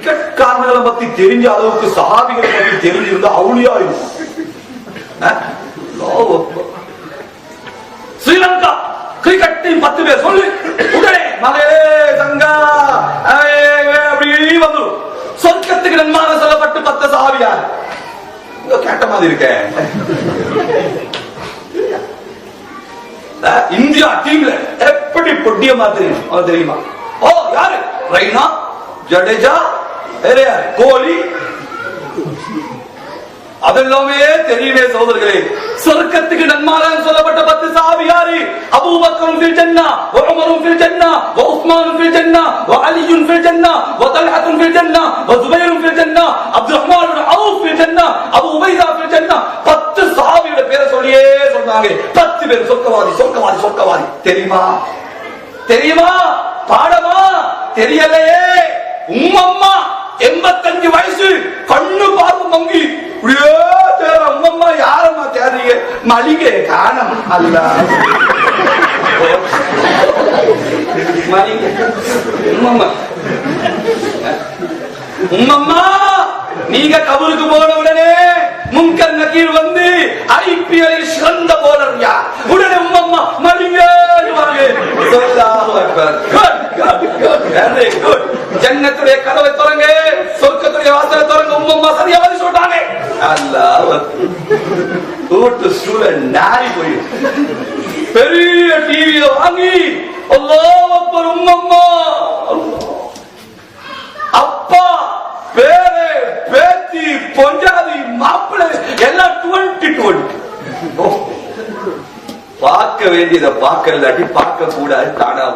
Cricket காரர்களை பத்தி தெரிஞ்ச அளவுக்கு சஹாபிகளை பத்தி தெரிஞ்சிருந்தா அவுளியா இருக்கும். ஸ்ரீலங்கா கிரிக்கெட் டீம் 10 பேர் சொல்லி உடனே மகளே சங்கா அப்படி வந்து சொர்க்கத்துக்கு நன்மாக சொல்லப்பட்டு 10 சஹாபியா கேட்ட மாதிரி இருக்க. இந்தியா டீம்ல எப்படி பொட்டிய மாதிரி தெரியுமா? ஓ யாரு? ரெய்னா, ஜடேஜா, கோலி, அதெல்லாமே தெரியுமே சகோதரர்களே. சொர்க்கத்துக்கு நன்மாராயம் சொல்லப்பட்ட 10 சஹாபியாரு. அபூபக்கர் ஃபில் ஜன்னா, உமர் ஃபில் ஜன்னா, உஸ்மான் ஃபில் ஜன்னா, அலி ஃபில் ஜன்னா, தல்ஹா ஃபில் ஜன்னா, ஜுபைர் ஃபில் ஜன்னா, அப்துர்ரஹ்மான் இப்னு அவுஃப் ஃபில் ஜன்னா, அபூ உபைதா ஃபில் ஜன்னா. 10 சஹாபியோட பேரை சொல்லியே சொன்னாங்க. 10 பேர் சொர்க்கவாதி சொர்க்கவாதி சொர்க்கவாதி. தெரியுமா? தெரியுமா? பாடமா? தெரியலையே. உம்மம்மா 85 வயசு, கண்ணு பார்வை மங்கி உம்மம்மா யாரம்மா தேடுறீங்க? மளிகை காணம் அல்ல உம்மம்மா. நீங்க கபருக்கு போன உடனே முன்கர் நக்கீர் வந்து ஐபிஎல் சிறந்த போலர் யார்? உடனே உம்மம்மா மளிகை ஜன்னத்துடைய கதவை திறங்க, சொர்க்கத்துடைய வாசலை திறங்க. உம்மம்மா சரியா வந்து சொல்றாங்க. அல்லாஹ் ஓட்டு ஸ்டூடண்ட் நாரி போய் பெரிய டிவியை வாங்கி அல்லாஹ் அக்பர் உம்மம்மா அப்பா பேரு பேத்தி பொஞ்சாதி மாப்பிள்ளை எல்லாம் 2020 பார்க்க வேண்டியதை பார்க்க இல்லாட்டி பார்க்க கூடாது தானா